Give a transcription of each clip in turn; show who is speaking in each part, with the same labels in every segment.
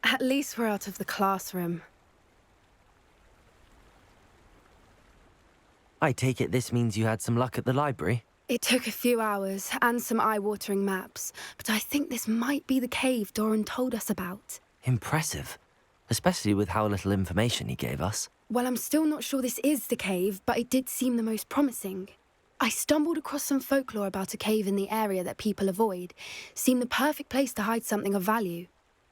Speaker 1: At least we're out of the classroom.
Speaker 2: I take it this means you had some luck at the library?
Speaker 1: It took a few hours and some eye-watering maps, but I think this might be the cave Doran told us about.
Speaker 2: Impressive. Especially with how little information he gave us.
Speaker 1: Well, I'm still not sure this is the cave, but it did seem the most promising. I stumbled across some folklore about a cave in the area that people avoid. Seemed the perfect place to hide something of value.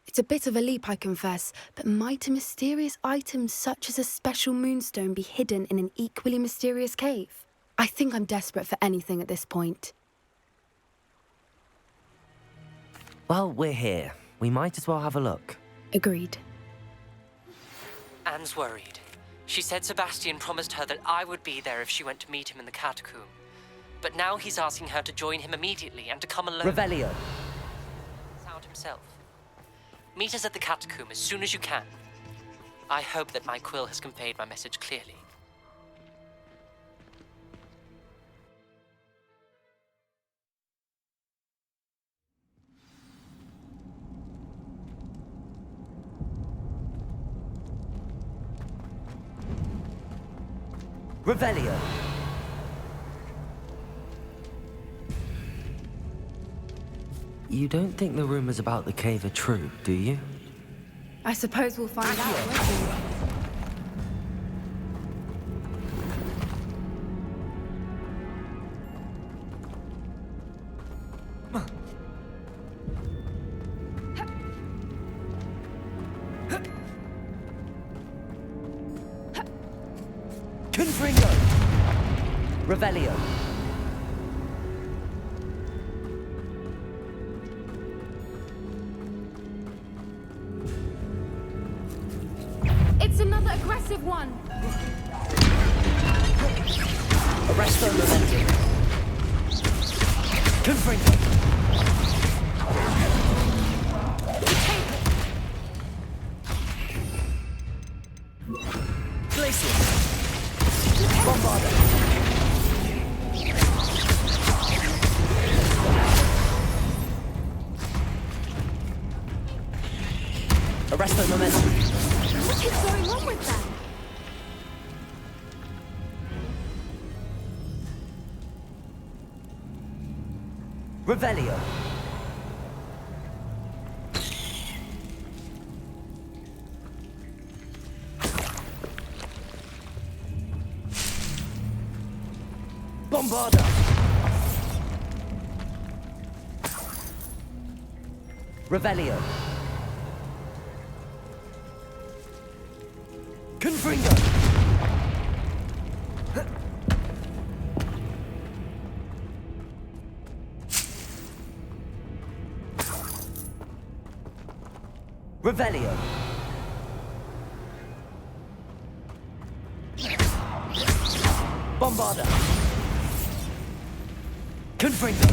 Speaker 1: It's a bit of a leap, I confess, but might a mysterious item such as a special moonstone be hidden in an equally mysterious cave? I think I'm desperate for anything at this point.
Speaker 2: Well, we're here. We might as well have a look.
Speaker 1: Agreed.
Speaker 3: Anne's worried. She said Sebastian promised her that I would be there if she went to meet him in the catacomb. But now he's asking her to join him immediately and to come alone.
Speaker 2: Revelio.
Speaker 3: Out himself. Meet us at the catacomb as soon as you can. I hope that my quill has conveyed my message clearly.
Speaker 2: Revelio. You don't think the rumors about the cave are true, do you?
Speaker 1: I suppose we'll find out, won't we?
Speaker 2: Confringo! Revelio.
Speaker 1: It's another aggressive one!
Speaker 2: Arresto Momentum. Confringo. Glacial. Bombarder. Arresto Momentum.
Speaker 1: What is going on with them?
Speaker 2: Revelio. Bombarder. Revelio. Confringo. Revelio. Bombarder. Confringo.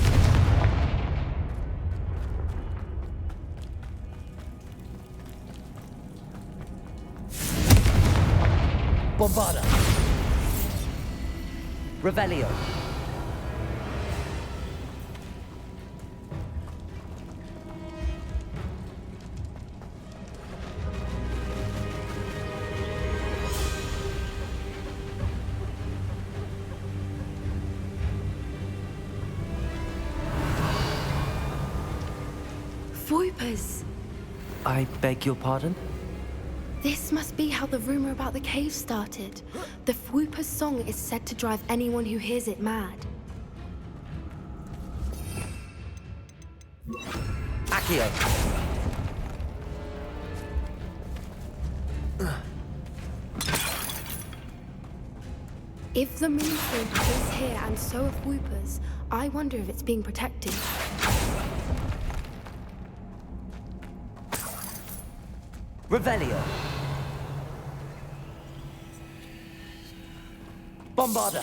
Speaker 2: Bombarder. Revelio.
Speaker 1: Voipers!
Speaker 2: I beg your pardon?
Speaker 1: This must be how the rumor about the cave started. The Fwooper's song is said to drive anyone who hears it mad.
Speaker 2: Accio.
Speaker 1: If the moonstone is here and so are Fwoopers, I wonder if it's being protected.
Speaker 2: Revelio. Bombarder.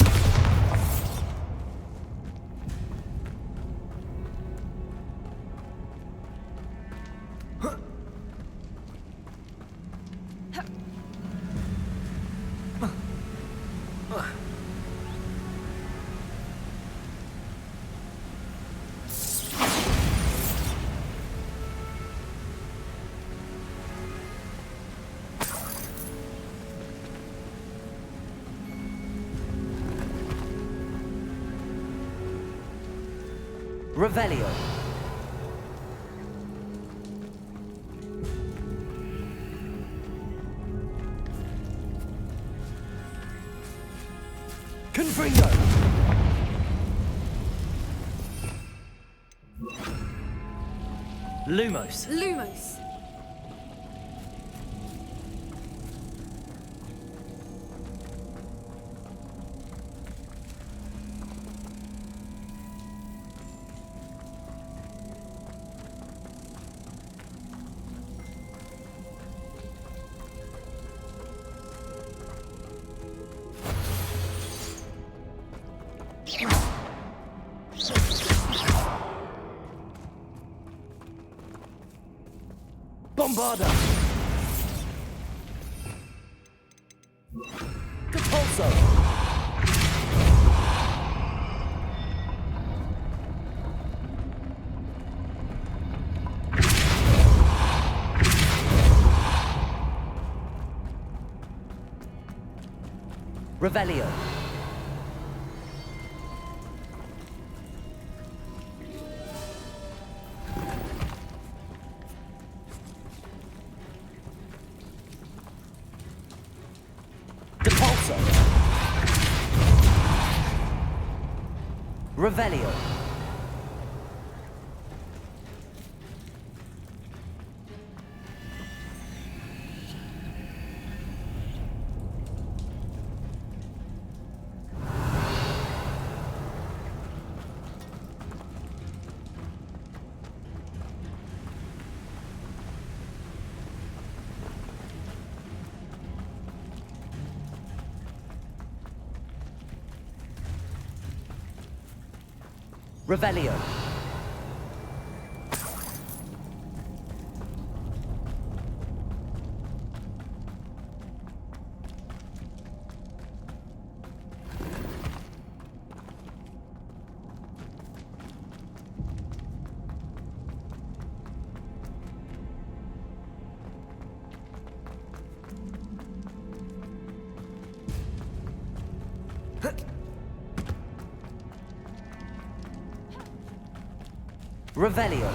Speaker 2: Revelio. Confringo. Lumos.
Speaker 1: Lumos.
Speaker 2: Bombarda. Capulso. Revelio. Depulso. Revelio. Revelio. Revelio.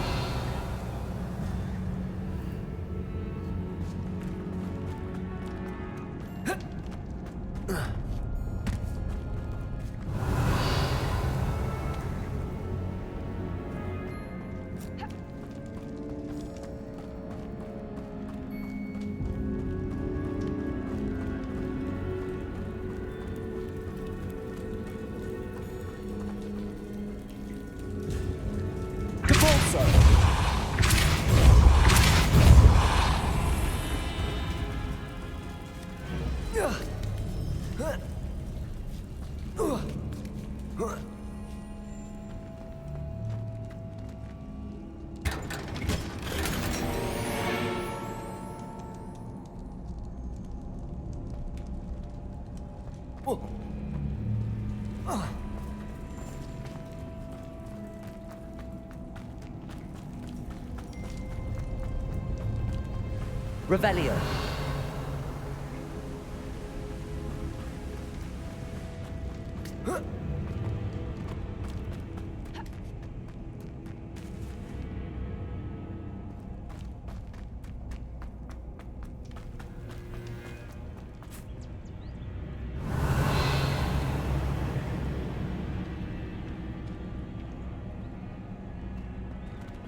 Speaker 2: Revelio.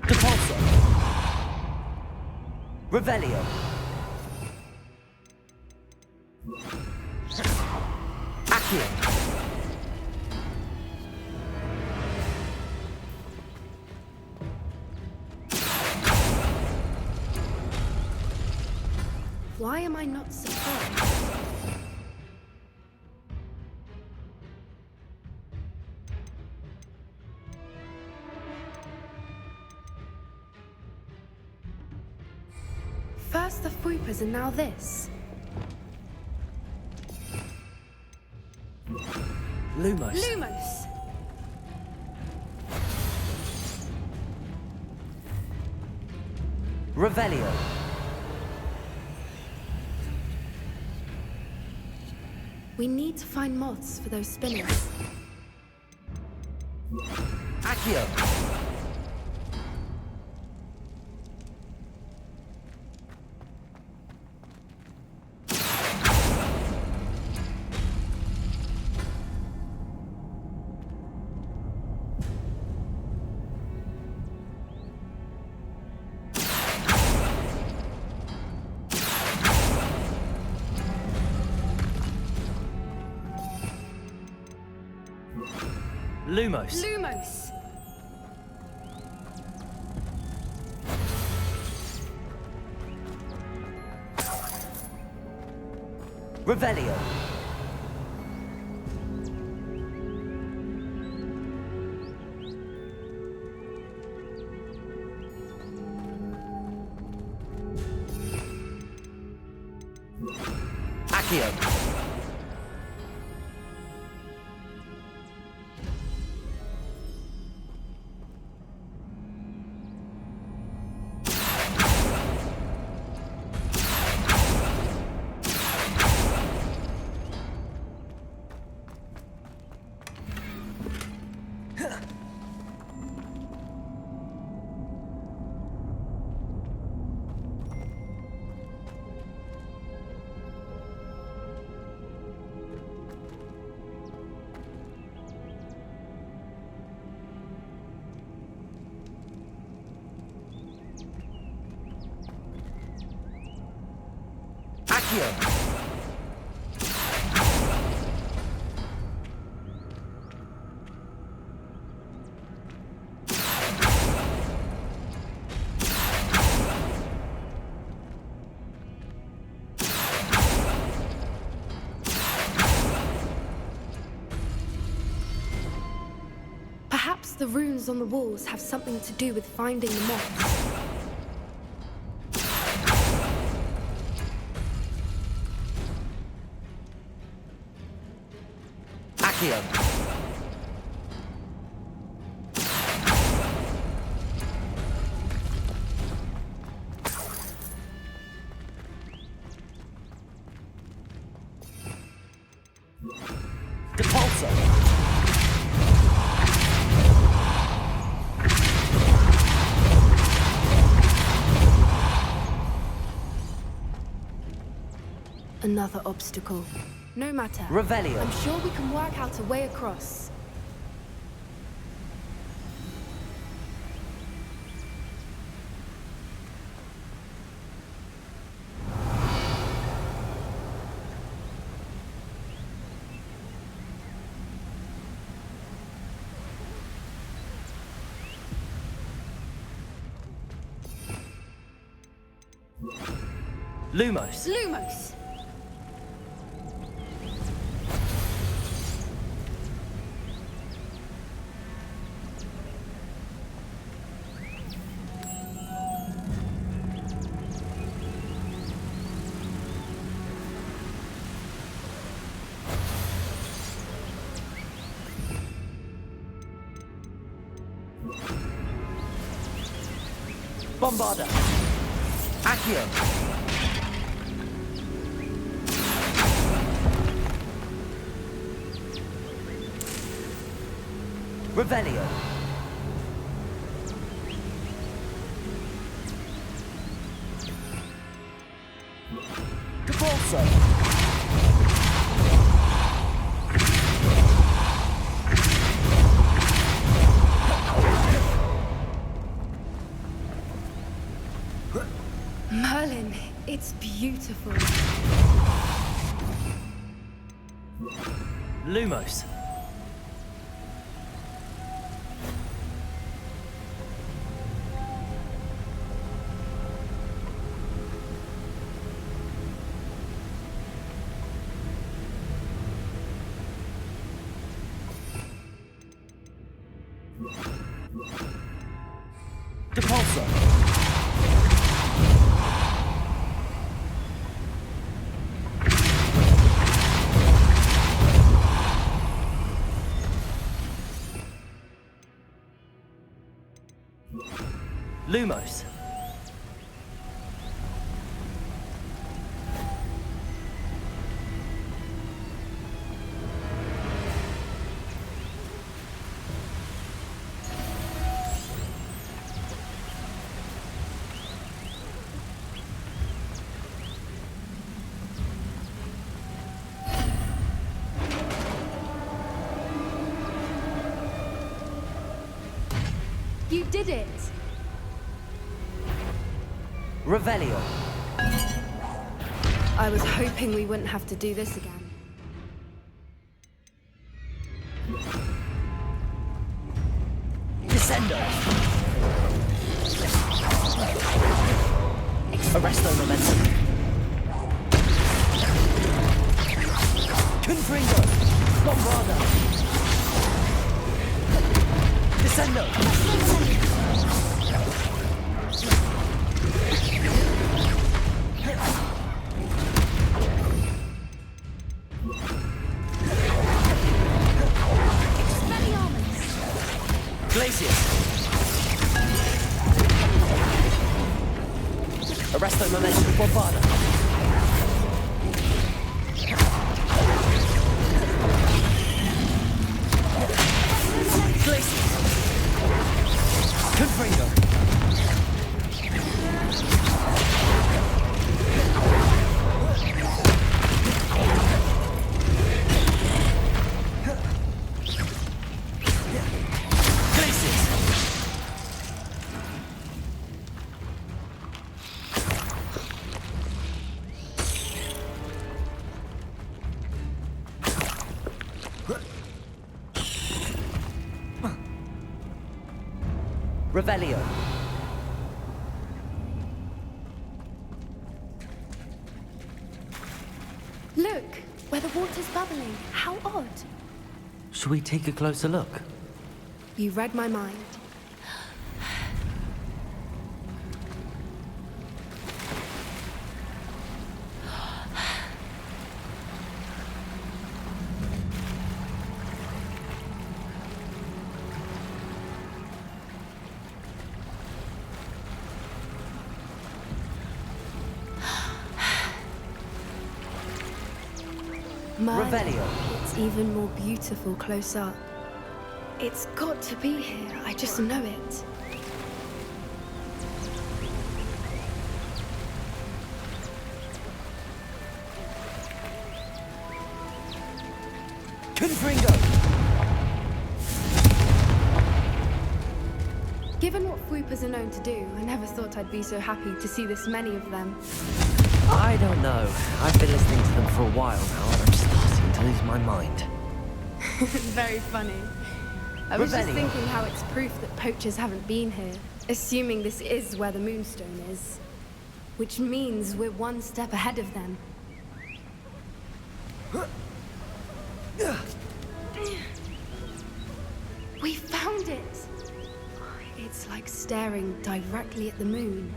Speaker 2: Depulso. Revelio. Accio.
Speaker 1: Why am I not surprised? First the Fuipas and now this.
Speaker 2: Lumos.
Speaker 1: Lumos!
Speaker 2: Revelio.
Speaker 1: We need to find moths for those spinners.
Speaker 2: Accio. Lumos.
Speaker 1: Lumos!
Speaker 2: Revelio. Accio. Accio.
Speaker 1: Perhaps the runes on the walls have something to do with finding the moths.
Speaker 2: Accio. Depulso.
Speaker 1: Another obstacle. No matter.
Speaker 2: Revelio.
Speaker 1: I'm sure we can work out a way across.
Speaker 2: Lumos.
Speaker 1: Lumos!
Speaker 2: Bombarda. Accio. Revelio. Depulso.
Speaker 1: Merlin, it's beautiful.
Speaker 2: Lumos. Depulso. Lumos.
Speaker 1: You did it!
Speaker 2: Revelio.
Speaker 1: I was hoping we wouldn't have to do this again.
Speaker 4: Descendo! Arresto momentum. Confringo! Bombarda! Descendo! Glacius! Arresto momentum. Bombarda! Glacius! Confringo! Revelio.
Speaker 1: Look, where the water's bubbling. How odd.
Speaker 2: Should we take a closer look?
Speaker 1: You read my mind.
Speaker 4: Revelio.
Speaker 1: It's even more beautiful close up. It's got to be here. I just know it.
Speaker 4: Confringo!
Speaker 1: Given what Fwoopas are known to do, I never thought I'd be so happy to see this many of them.
Speaker 2: I don't know. I've been listening to them for a while now, and I'm starting to lose my mind.
Speaker 1: Very funny. I was just thinking how it's proof that poachers haven't been here, assuming this is where the Moonstone is. Which means we're one step ahead of them. We found it! It's like staring directly at the moon.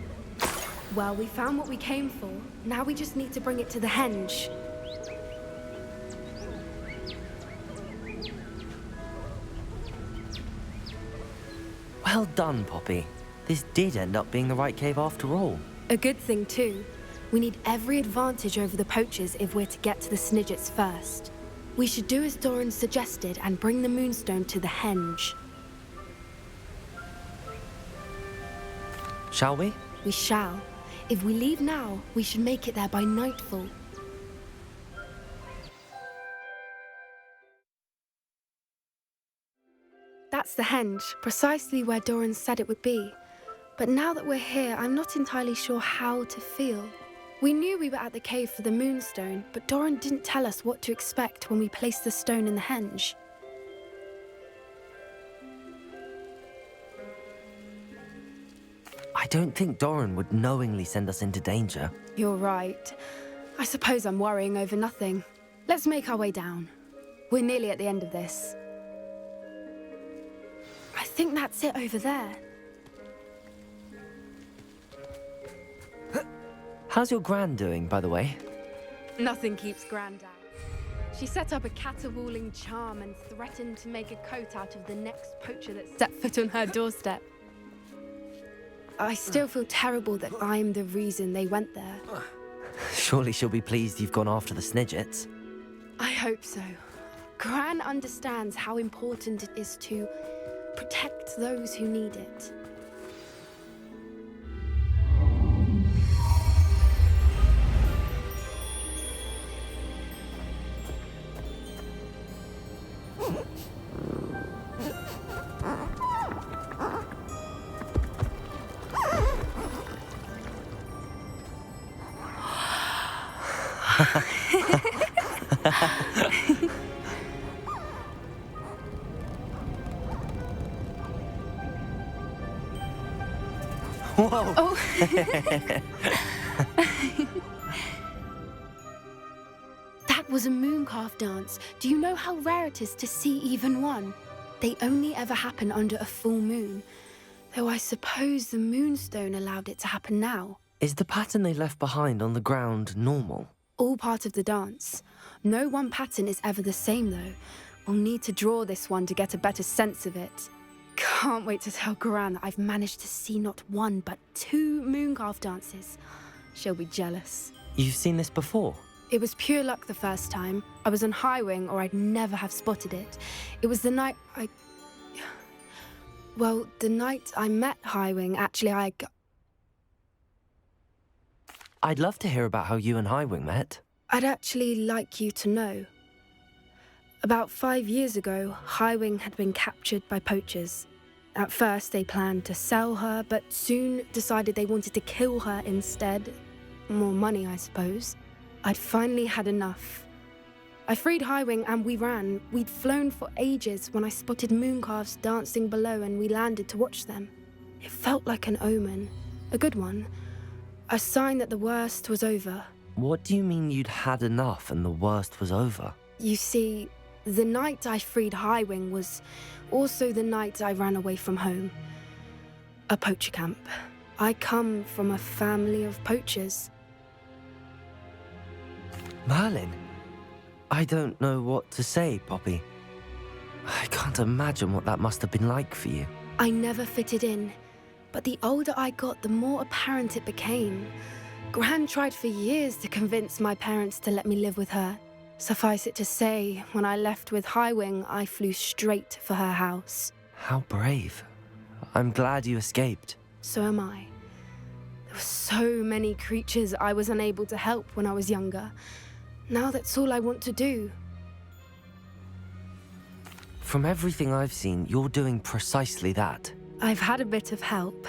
Speaker 1: Well, we found what we came for. Now we just need to bring it to the henge.
Speaker 2: Well done, Poppy. This did end up being the right cave after all.
Speaker 1: A good thing, too. We need every advantage over the poachers if we're to get to the Snidgets first. We should do as Doran suggested and bring the Moonstone to the henge.
Speaker 2: Shall we?
Speaker 1: We shall. If we leave now, we should make it there by nightfall. That's the henge, precisely where Doran said it would be. But now that we're here, I'm not entirely sure how to feel. We knew we were at the cave for the Moonstone, but Doran didn't tell us what to expect when we placed the stone in the henge.
Speaker 2: I don't think Doran would knowingly send us into danger.
Speaker 1: You're right. I suppose I'm worrying over nothing. Let's make our way down. We're nearly at the end of this. I think that's it over there.
Speaker 2: How's your Gran doing, by the way?
Speaker 1: Nothing keeps Gran down. She set up a caterwauling charm and threatened to make a coat out of the next poacher that set foot on her doorstep. I still feel terrible that I'm the reason they went there.
Speaker 2: Surely she'll be pleased you've gone after the Snidgets.
Speaker 1: I hope so. Gran understands how important it is to protect those who need it.
Speaker 2: Whoa!
Speaker 1: Oh. That was a mooncalf dance. Do you know how rare it is to see even one? They only ever happen under a full moon. Though I suppose the moonstone allowed it to happen now.
Speaker 2: Is the pattern they left behind on the ground normal?
Speaker 1: All part of the dance. No one pattern is ever the same, though. We'll need to draw this one to get a better sense of it. Can't wait to tell Gran that I've managed to see not one, but 2 mooncalf dances. She'll be jealous.
Speaker 2: You've seen this before?
Speaker 1: It was pure luck the first time. I was on Highwing, or I'd never have spotted it. It was the night the night I met Highwing, actually,
Speaker 2: I'd love to hear about how you and Highwing met.
Speaker 1: I'd actually like you to know. About 5 years ago, Highwing had been captured by poachers. At first, they planned to sell her, but soon decided they wanted to kill her instead. More money, I suppose. I'd finally had enough. I freed Highwing and we ran. We'd flown for ages when I spotted mooncalves dancing below and we landed to watch them. It felt like an omen. A good one. A sign that the worst was over.
Speaker 2: What do you mean you'd had enough and the worst was over?
Speaker 1: You see, the night I freed Highwing was also the night I ran away from home. A poacher camp. I come from a family of poachers.
Speaker 2: Merlin? I don't know what to say, Poppy. I can't imagine what that must have been like for you.
Speaker 1: I never fitted in, but the older I got, the more apparent it became. Gran tried for years to convince my parents to let me live with her. Suffice it to say, when I left with Highwing, I flew straight for her house.
Speaker 2: How brave. I'm glad you escaped.
Speaker 1: So am I. There were so many creatures I was unable to help when I was younger. Now that's all I want to do.
Speaker 2: From everything I've seen, you're doing precisely that.
Speaker 1: I've had a bit of help.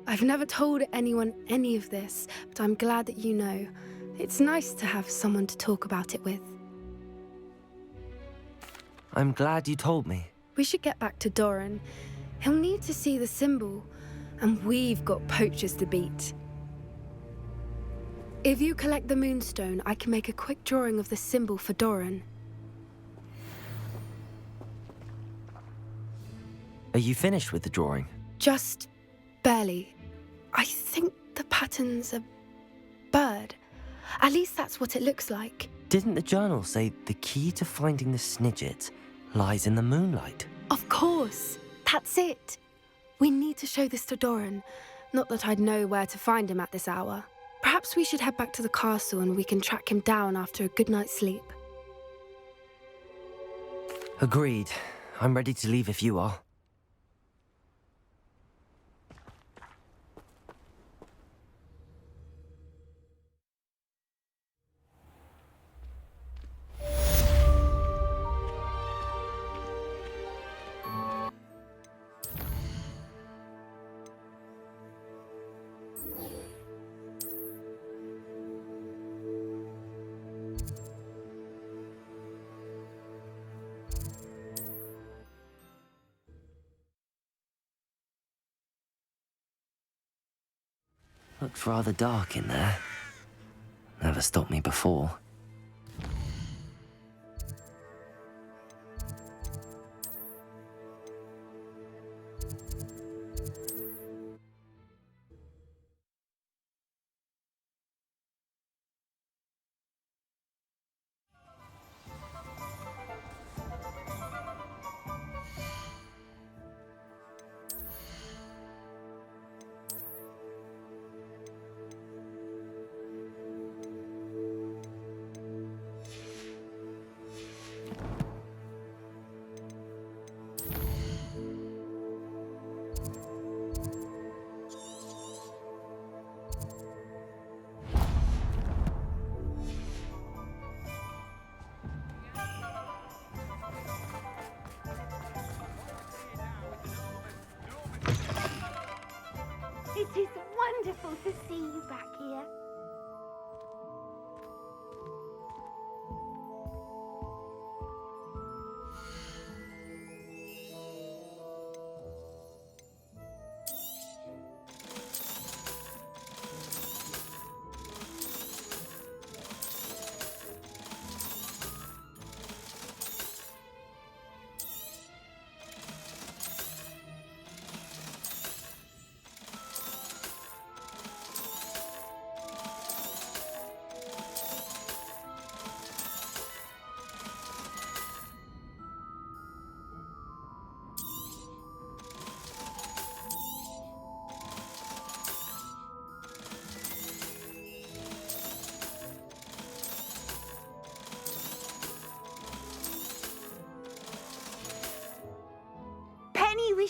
Speaker 1: I've never told anyone any of this, but I'm glad that you know. It's nice to have someone to talk about it with.
Speaker 2: I'm glad you told me.
Speaker 1: We should get back to Doran. He'll need to see the symbol, and we've got poachers to beat. If you collect the moonstone, I can make a quick drawing of the symbol for Doran.
Speaker 2: Are you finished with the drawing?
Speaker 1: Just barely. I think the pattern's a bird. At least that's what it looks like.
Speaker 2: Didn't the journal say the key to finding the Snidget lies in the moonlight?
Speaker 1: Of course. That's it. We need to show this to Doran. Not that I'd know where to find him at this hour. Perhaps we should head back to the castle and we can track him down after a good night's sleep.
Speaker 2: Agreed. I'm ready to leave if you are. Looks rather dark in there. Never stopped me before.
Speaker 5: It is wonderful to see you back here.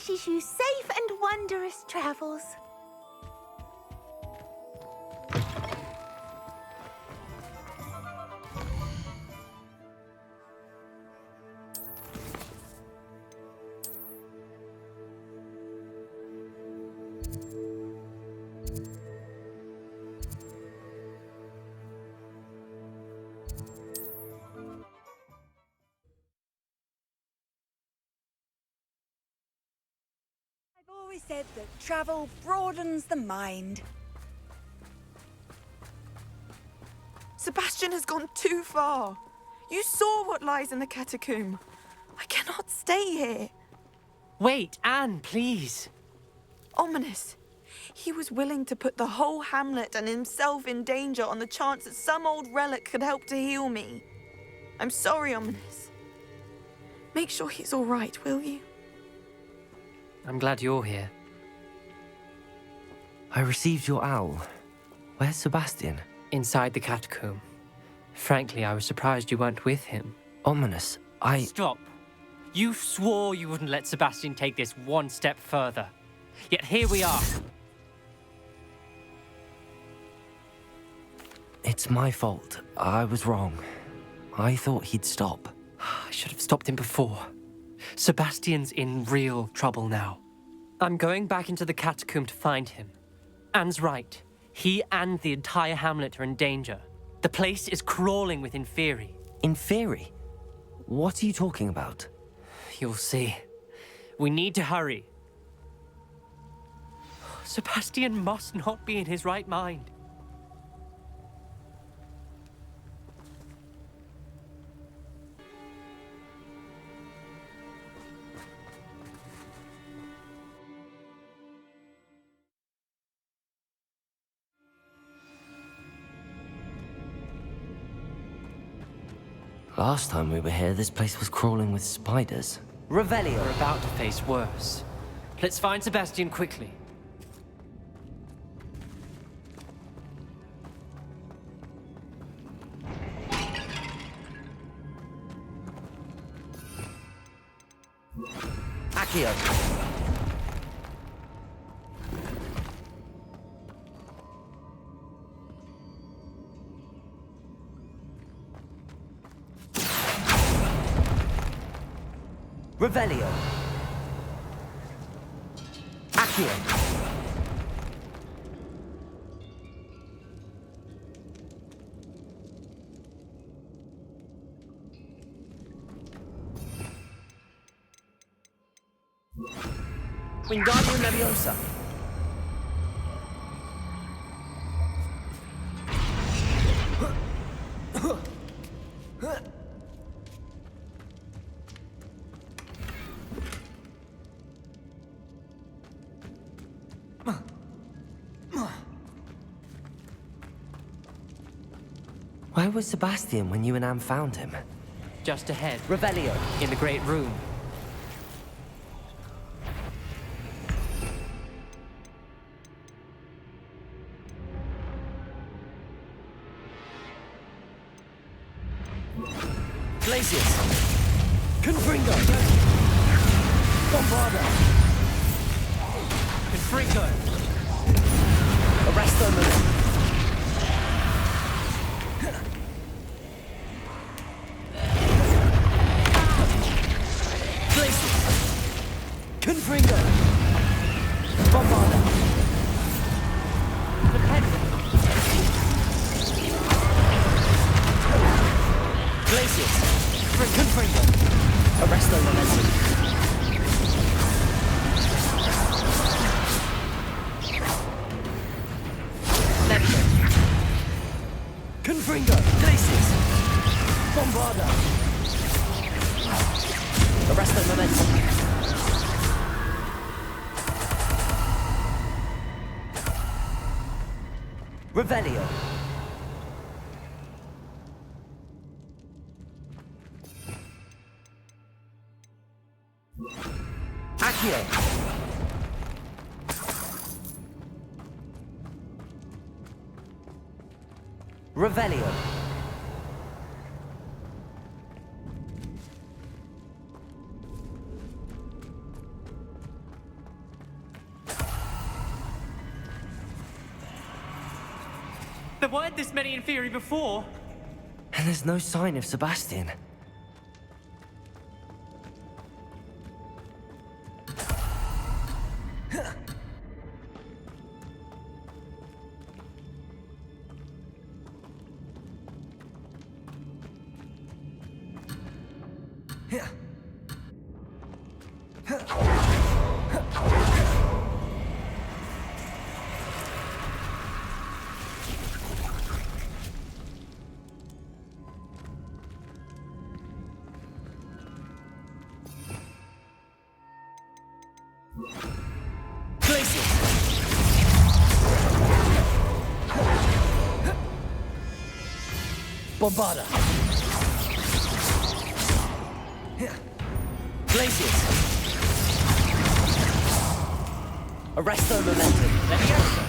Speaker 5: wishes you safe and wondrous travels.
Speaker 6: I've always said that travel broadens the mind.
Speaker 7: Sebastian has gone too far. You saw what lies in the catacomb. I cannot stay here.
Speaker 3: Wait, Anne, please.
Speaker 7: Ominous. He was willing to put the whole hamlet and himself in danger on the chance that some old relic could help to heal me. I'm sorry, Ominous. Make sure he's all right, will you?
Speaker 3: I'm glad you're here.
Speaker 2: I received your owl. Where's Sebastian?
Speaker 3: Inside the catacomb. Frankly, I was surprised you weren't with him.
Speaker 2: Ominous,
Speaker 3: Stop. You swore you wouldn't let Sebastian take this one step further. Yet here we are.
Speaker 2: It's my fault. I was wrong. I thought he'd stop.
Speaker 3: I should have stopped him before. Sebastian's in real trouble now. I'm going back into the catacomb to find him. Anne's right. He and the entire hamlet are in danger. The place is crawling with Inferi.
Speaker 2: Inferi? What are you talking about?
Speaker 3: You'll see. We need to hurry. Sebastian must not be in his right mind.
Speaker 2: Last time we were here, this place was crawling with spiders.
Speaker 4: Revelio.
Speaker 3: We're about to face worse. Let's find Sebastian quickly.
Speaker 4: Accio. Revelio. Accio. Wingardium Leviosa.
Speaker 2: Where was Sebastian when you and Anne found him?
Speaker 3: Just ahead,
Speaker 4: Revelio.
Speaker 3: in the Great Room.
Speaker 4: Glacius. Confringo. Bombarda.
Speaker 3: Confringo!
Speaker 4: Arresto Moment. Glacius. Confringo. Bombarda. Glacius. Confringo. Arresto Momentum. Confringo. Glacius. Bombarda. Arresto Momentum. Revelio. Accio. Revelio.
Speaker 3: There weren't this many Inferi before.
Speaker 2: And there's no sign of Sebastian.
Speaker 4: Bombarda. Glaciers. Arresto momentum. Leviosa.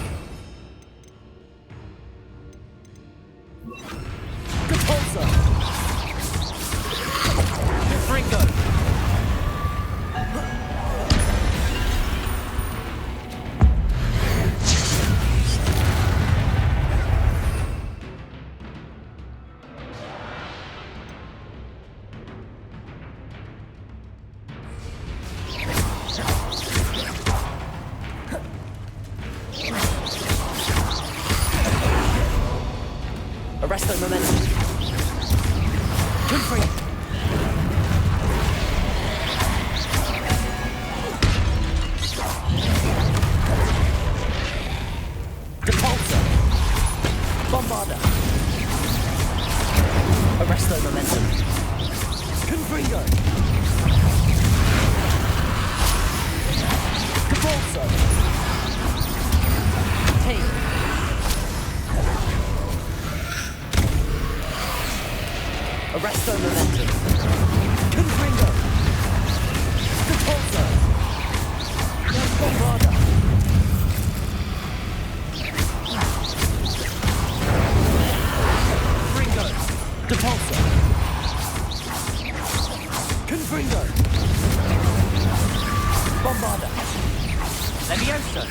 Speaker 4: Repulsor. Fringo. Arresto momentum. Confree. Repulsor. Bombarda. Arresto momentum. Confringo. Repulsor. Take. Arresto momentum. Confringo. Repulsor. Bombarda. Fringo. Repulsor. Confringo. Bombarda. Leviosa.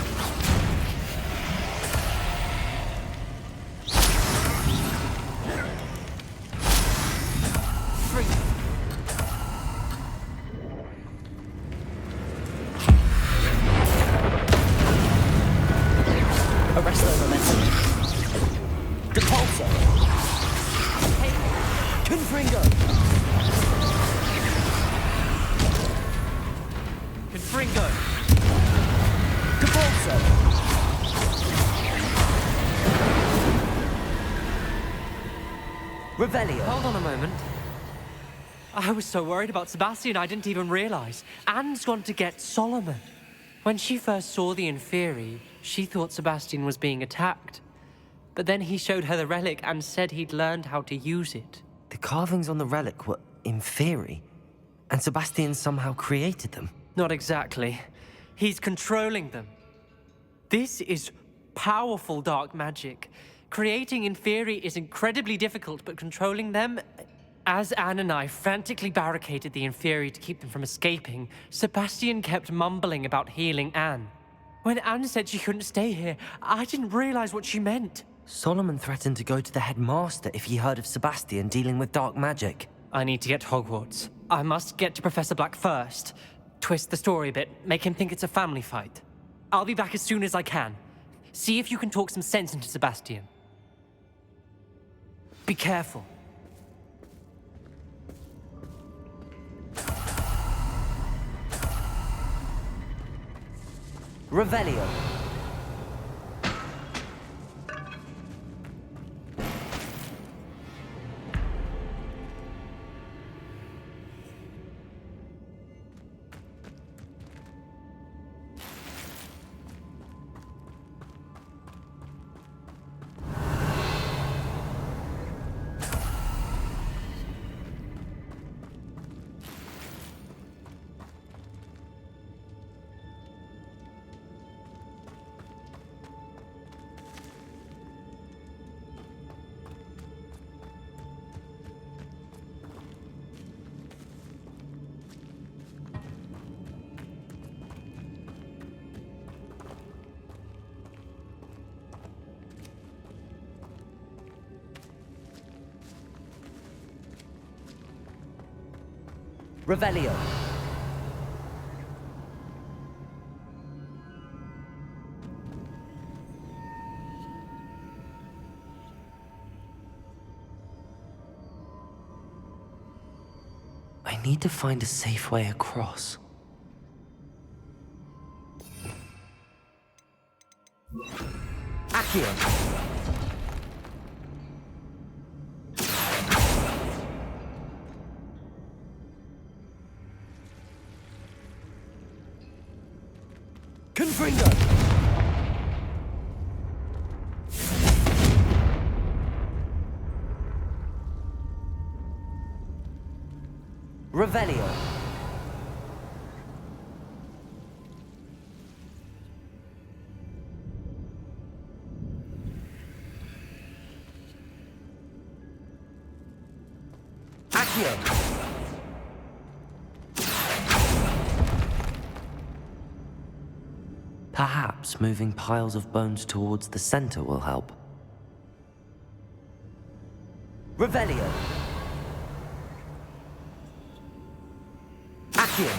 Speaker 4: Arresto momentum. Repulsor. Confringo. Confringo. Repulsor. Revelio.
Speaker 3: Hold on a moment. I was so worried about Sebastian I didn't even realize. Anne's gone to get Solomon. When she first saw the Inferi, she thought Sebastian was being attacked. But then he showed her the relic and said he'd learned how to use it.
Speaker 2: The carvings on the relic were Inferi, and Sebastian somehow created them.
Speaker 3: Not exactly. He's controlling them. This is powerful dark magic. Creating Inferi is incredibly difficult, but controlling them... As Anne and I frantically barricaded the Inferi to keep them from escaping, Sebastian kept mumbling about healing Anne. When Anne said she couldn't stay here, I didn't realize what she meant.
Speaker 2: Solomon threatened to go to the headmaster if he heard of Sebastian dealing with dark magic.
Speaker 3: I need to get to Hogwarts. I must get to Professor Black first. Twist the story a bit, make him think it's a family fight. I'll be back as soon as I can. See if you can talk some sense into Sebastian. Be careful.
Speaker 4: Revelio. Revelio.
Speaker 2: I need to find a safe way across.
Speaker 4: Accio. Confringo. Revelio. Accio.
Speaker 2: Perhaps moving piles of bones towards the center will help.
Speaker 4: Revelio. Accio.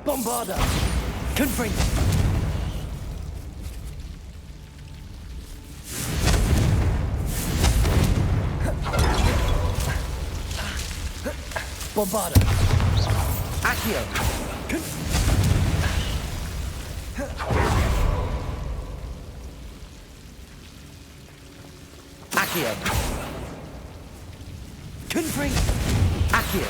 Speaker 4: Bombarda. Confringo. Bombarda. Accio. Accio. Confringo. Accio.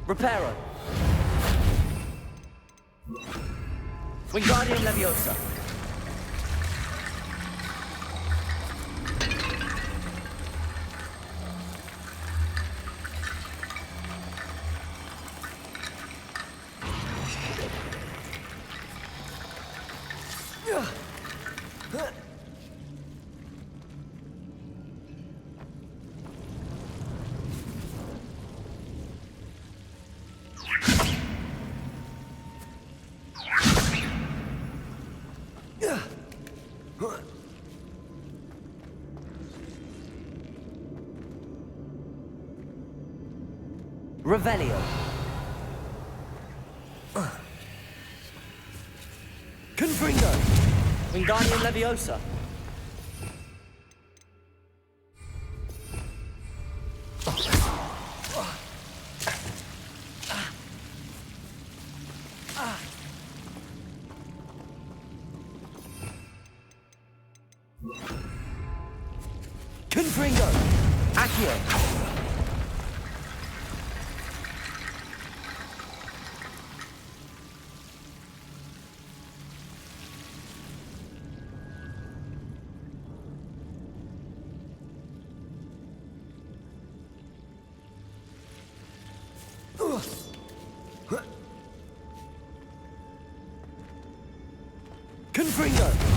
Speaker 4: Reparo. Wingardium Leviosa. Revelio. Confringo. Wingardium Leviosa. Confringo. Accio. Confringo.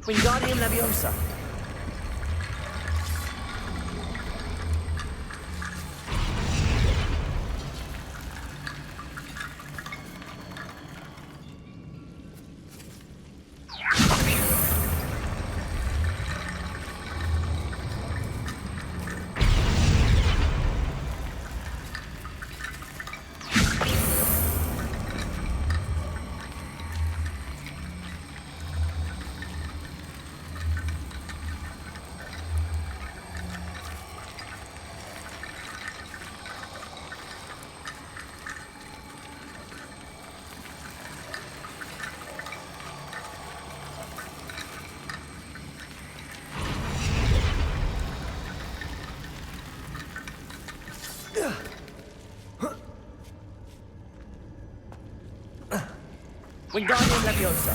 Speaker 4: Wingardium Leviosa. Wingardium Leviosa.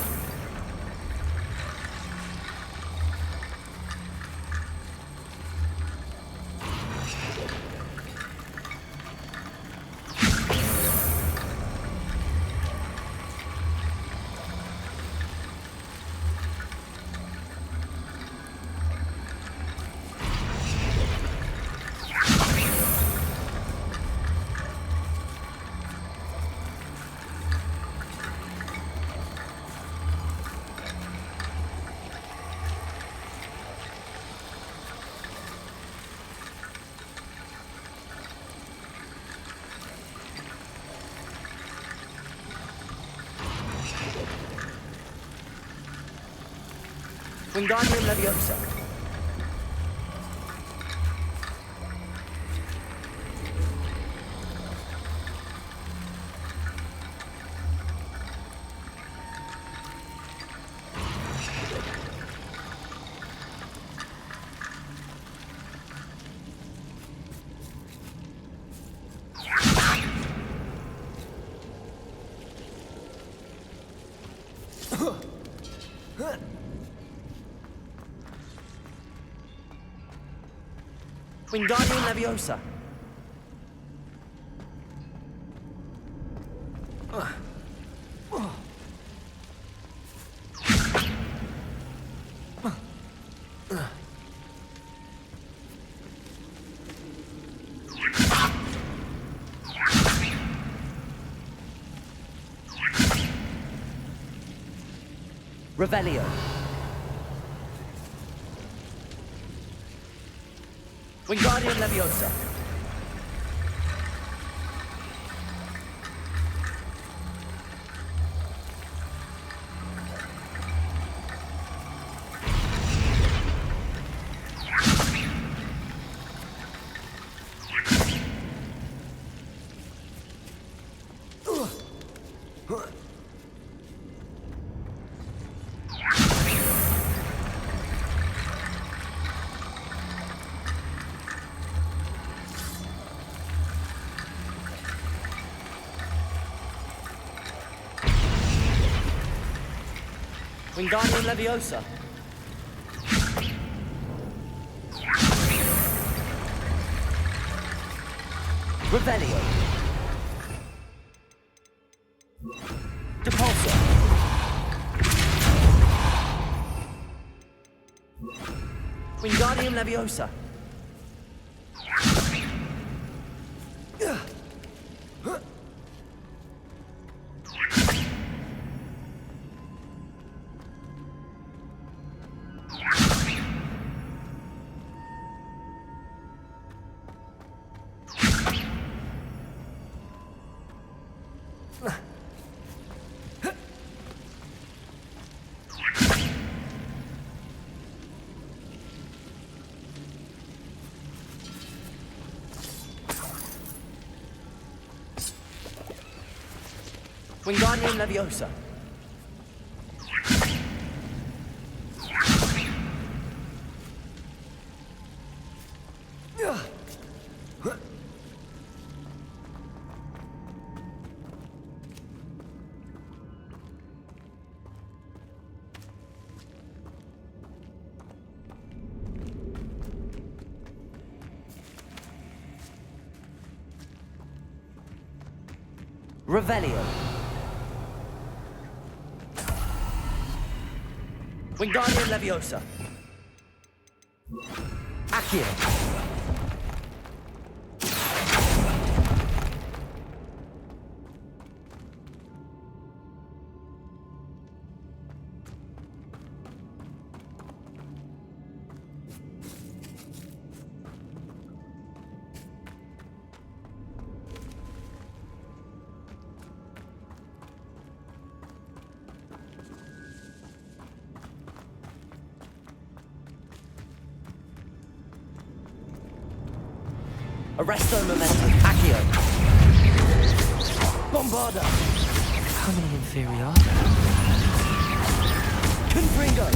Speaker 4: Wingardium Leviosa. Wingardium Leviosa. Revelio. Wingardium Leviosa. Wingardium Leviosa. Revelio. Depulso. Wingardium Leviosa. Wingardium Leviosa. Revelio. Wingardium Leviosa. Accio. Arresto Momentum. Accio. Bombarda.
Speaker 2: How many in theory are there?
Speaker 4: Confringo.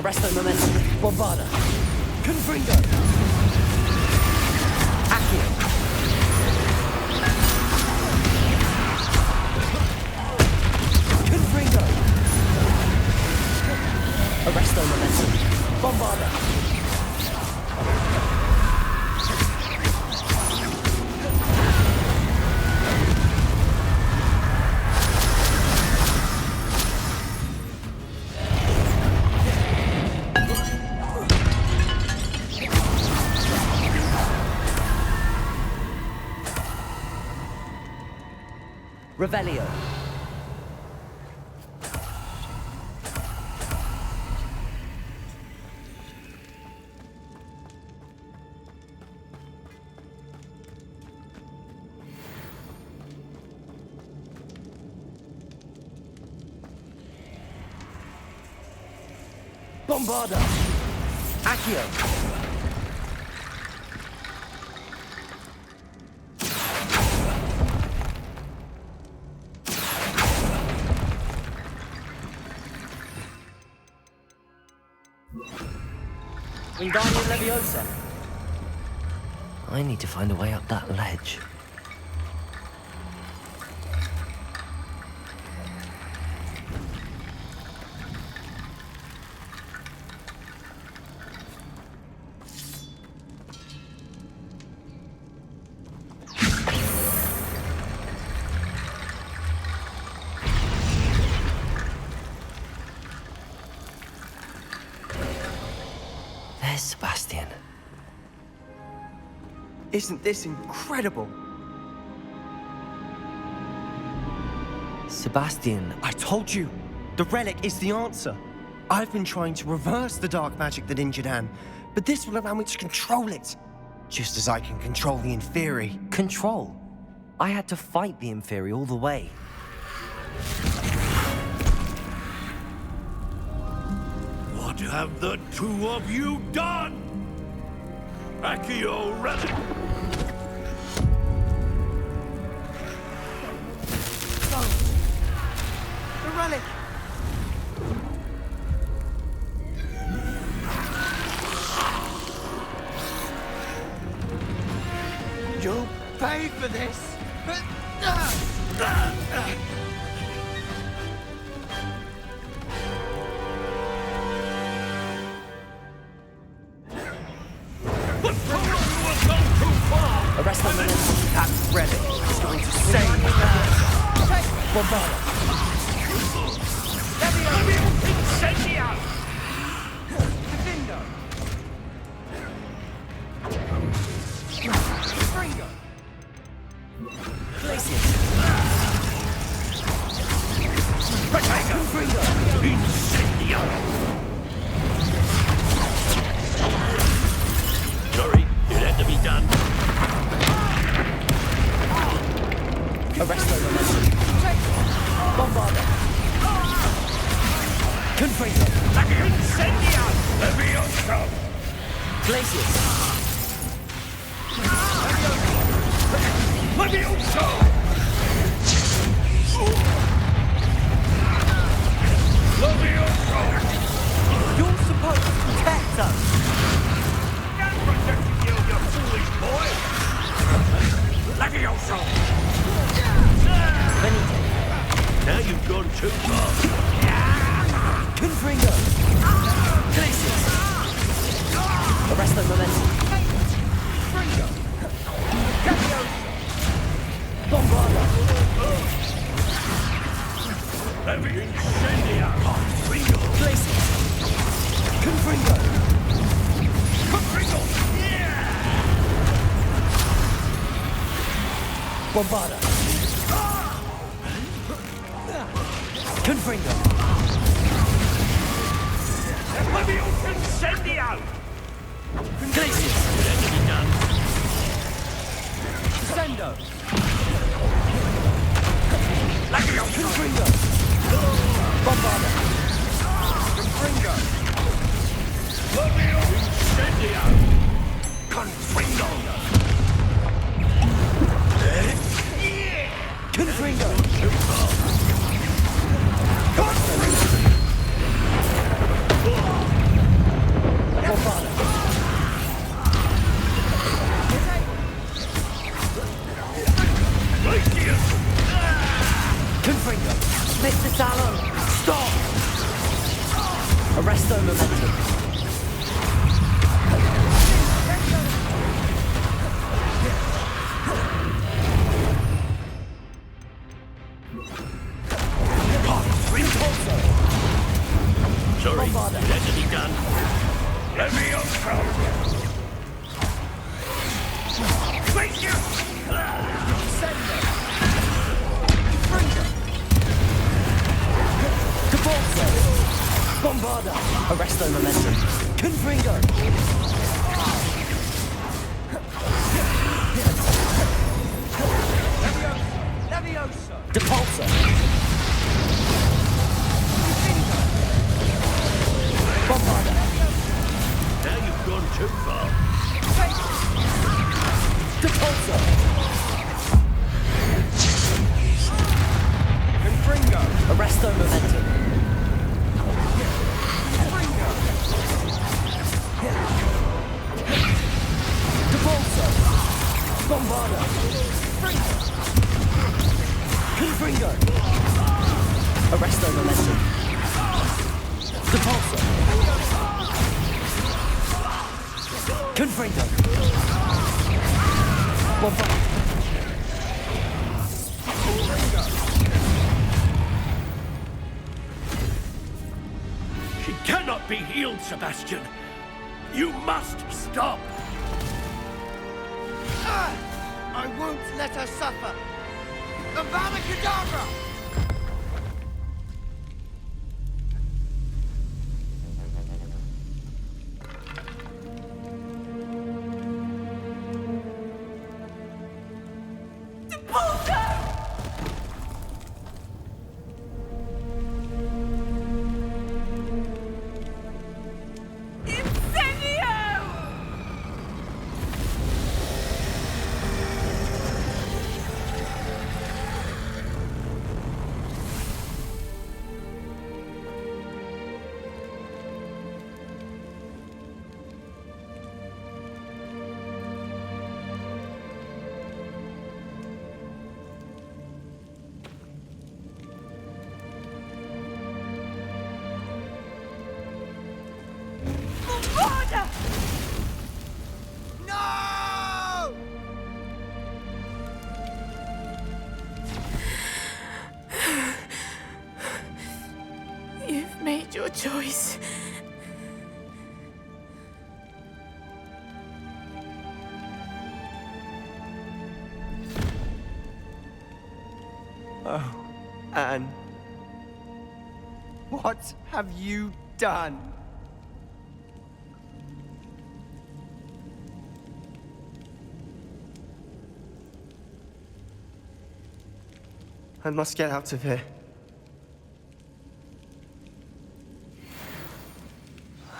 Speaker 4: Arresto momentum. Bombarda. Confringo. Accio. Confringo. Arresto momentum. Bombarda. Revelio. Bombarda. Accio. Wingardium Leviosa.
Speaker 2: I need to find a way up that ledge. There's Sebastian.
Speaker 8: Isn't this incredible?
Speaker 2: Sebastian,
Speaker 8: I told you, the relic is the answer. I've been trying to reverse the dark magic that injured Anne, but this will allow me to control it. Just as I can control the Inferi.
Speaker 2: control. I had to fight the Inferi all the way.
Speaker 9: What have the two of you done? Accio Relic!
Speaker 8: The relic! You'll pay for this!
Speaker 4: Arresto momentum. That relic is going to save me. Bombarda.
Speaker 9: Incendio!
Speaker 4: Glacius.
Speaker 9: Incendio! Sorry, it had to be done.
Speaker 4: Arresto momentum. Bombarda. Confringo.
Speaker 9: Incendio! Levioso!
Speaker 4: Glacius.
Speaker 9: Levioso! Levioso!
Speaker 4: You're supposed to protect us.
Speaker 9: I'm protecting you, you foolish boy! Levioso!
Speaker 4: Benito.
Speaker 9: Now you've gone too far.
Speaker 4: Confringo. Glacius. Arresto momentum. Bombarda.
Speaker 9: Heavy incendio! Confringo!
Speaker 4: Glacius. Confringo.
Speaker 9: Confringo!
Speaker 4: Bombarda. Confringo.
Speaker 9: Levioso incendio!
Speaker 4: Glacius.
Speaker 9: It had to be done.
Speaker 4: Sendo.
Speaker 9: Levioso!
Speaker 4: Confringo. Bombarda. Confringo.
Speaker 9: Levioso incendio! Confringo!
Speaker 4: Confringo. Stop! Arrest their momentum.
Speaker 9: Sorry, that to be done. Let me up, Face you!
Speaker 4: Bombarda! Arrest their momentum. Confringo!
Speaker 8: Leviosa!
Speaker 4: Depulsor! Bombarda!
Speaker 9: Now you've gone too far.
Speaker 4: Depulsor!
Speaker 8: Confringo!
Speaker 4: Arrest their momentum. Depulsor! Bombarda! Confringo! Arrest their momentum. Depulsor! Confringo! Bombarda!
Speaker 9: She cannot be healed, Sebastian. You must stop.
Speaker 8: I won't let her suffer! Avada Kedavra! No!
Speaker 7: You've made your choice.
Speaker 8: Oh, Anne. What have you done? I must get out of here.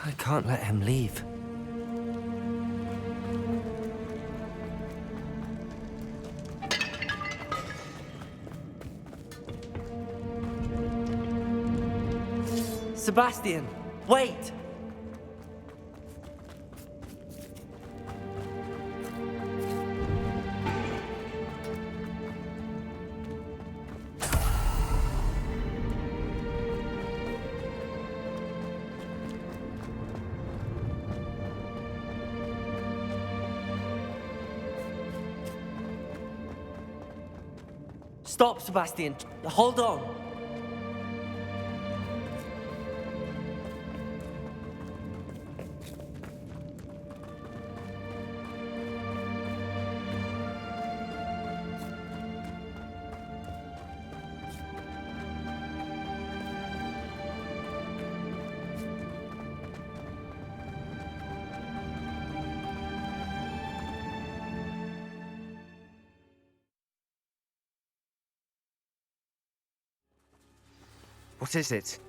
Speaker 2: I can't let him leave. Sebastian, wait! Stop, Sebastian. Hold on.
Speaker 8: What is it?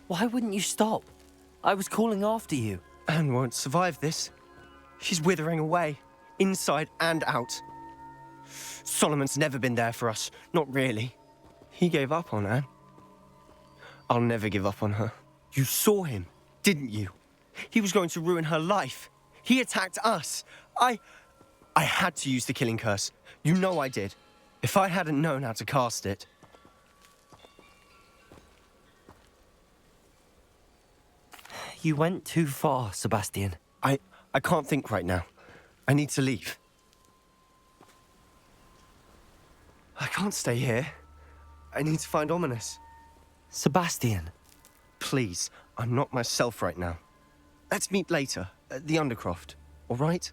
Speaker 2: Why wouldn't you stop? I was calling after you.
Speaker 8: Anne won't survive this. She's withering away, inside and out. Solomon's never been there for us, not really. He gave up on Anne. I'll never give up on her. You saw him, didn't you? He was going to ruin her life. He attacked us. I had to use the killing curse. You know I did. If I hadn't known how to cast it...
Speaker 2: You went too far, Sebastian.
Speaker 8: I can't think right now. I need to leave. I can't stay here. I need to find Ominous.
Speaker 2: Sebastian.
Speaker 8: Please, I'm not myself right now. Let's meet later, at the Undercroft, all right?